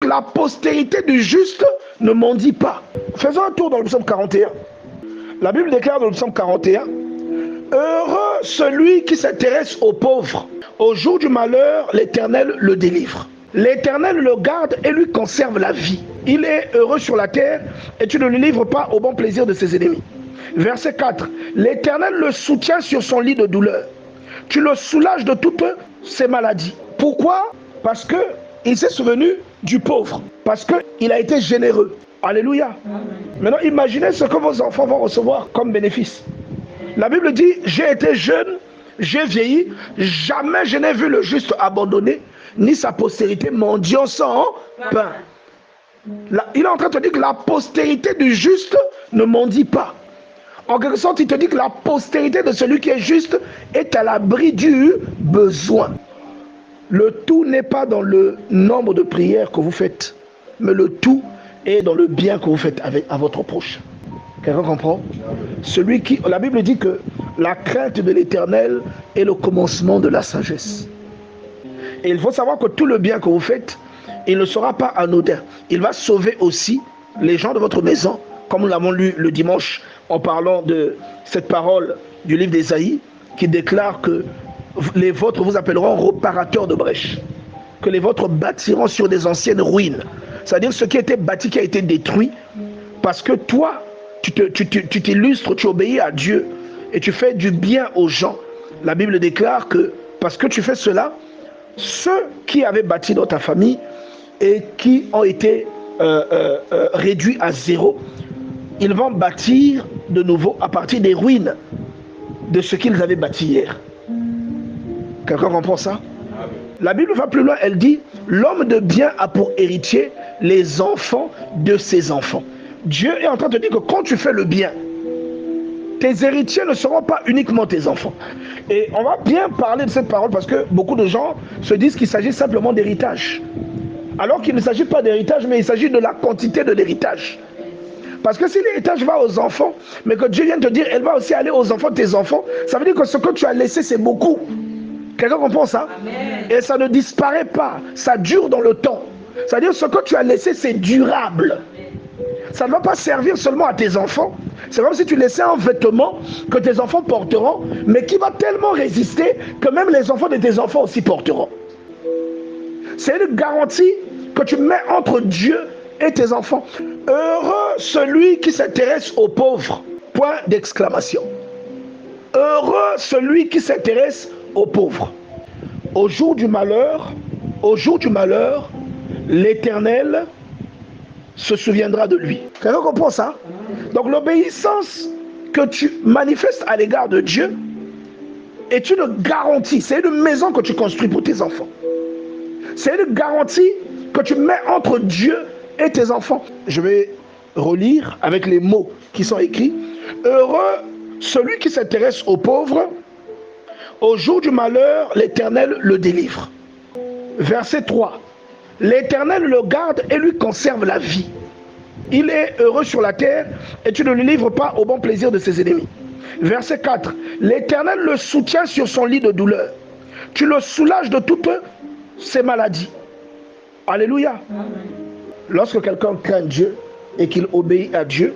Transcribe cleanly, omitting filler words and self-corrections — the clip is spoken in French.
la postérité du juste ne mendie pas. Faisons un tour dans le psaume 41. La Bible déclare dans le psaume 41, heureux celui qui s'intéresse aux pauvres. Au jour du malheur, l'Éternel le délivre. L'Éternel le garde et lui conserve la vie. Il est heureux sur la terre et tu ne le livres pas au bon plaisir de ses ennemis. Verset 4. L'Éternel le soutient sur son lit de douleur. Tu le soulages de toutes ses maladies. Pourquoi? Parce qu'il s'est souvenu du pauvre. Parce qu'il a été généreux. Alléluia. Maintenant, imaginez ce que vos enfants vont recevoir comme bénéfice. La Bible dit, j'ai été jeune, j'ai vieilli, jamais je n'ai vu le juste abandonné, ni sa postérité mendiant sans pain. Là, il est en train de te dire que la postérité du juste ne mendie pas. En quelque sorte, il te dit que la postérité de celui qui est juste est à l'abri du besoin. Le tout n'est pas dans le nombre de prières que vous faites, mais le tout est dans le bien que vous faites à votre proche. Quelqu'un comprend? La Bible dit que la crainte de l'Éternel est le commencement de la sagesse. Et il faut savoir que tout le bien que vous faites, il ne sera pas anodin. Il va sauver aussi les gens de votre maison, comme nous l'avons lu le dimanche en parlant de cette parole du livre d'Ésaïe qui déclare que les vôtres vous appelleront réparateurs de brèches, que les vôtres bâtiront sur des anciennes ruines. C'est-à-dire ce qui était bâti, qui a été détruit, parce que toi, tu t'illustres, tu obéis à Dieu et tu fais du bien aux gens. La Bible déclare que parce que tu fais cela, ceux qui avaient bâti dans ta famille et qui ont été réduits à zéro, ils vont bâtir de nouveau à partir des ruines de ce qu'ils avaient bâti hier. Quelqu'un comprend ça? La Bible va plus loin, elle dit, l'homme de bien a pour héritier les enfants de ses enfants. Dieu est en train de te dire que quand tu fais le bien, tes héritiers ne seront pas uniquement tes enfants. Et on va bien parler de cette parole parce que beaucoup de gens se disent qu'il s'agit simplement d'héritage. Alors qu'il ne s'agit pas d'héritage, mais il s'agit de la quantité de l'héritage. Parce que si l'héritage va aux enfants, mais que Dieu vient te dire, elle va aussi aller aux enfants de tes enfants, ça veut dire que ce que tu as laissé, c'est beaucoup. Quelqu'un comprend ça? Amen. Et ça ne disparaît pas, ça dure dans le temps. C'est-à-dire ce que tu as laissé, c'est durable. Ça ne va pas servir seulement à tes enfants. C'est comme si tu laissais un vêtement que tes enfants porteront, mais qui va tellement résister que même les enfants de tes enfants aussi porteront. C'est une garantie que tu mets entre Dieu et tes enfants. Heureux celui qui s'intéresse aux pauvres. Point d'exclamation. Heureux celui qui s'intéresse aux pauvres. Au jour du malheur, l'Éternel se souviendra de lui. Quelqu'un comprend ça? Donc l'obéissance que tu manifestes à l'égard de Dieu est une garantie. C'est une maison que tu construis pour tes enfants. C'est une garantie que tu mets entre Dieu et tes enfants. Je vais relire avec les mots qui sont écrits. Heureux celui qui s'intéresse aux pauvres. Au jour du malheur, l'Éternel le délivre. Verset 3. L'Éternel le garde et lui conserve la vie. Il est heureux sur la terre et tu ne le livres pas au bon plaisir de ses ennemis. Verset 4. L'Éternel le soutient sur son lit de douleur. Tu le soulages de toutes ses maladies. Alléluia. Amen. Lorsque quelqu'un craint Dieu et qu'il obéit à Dieu,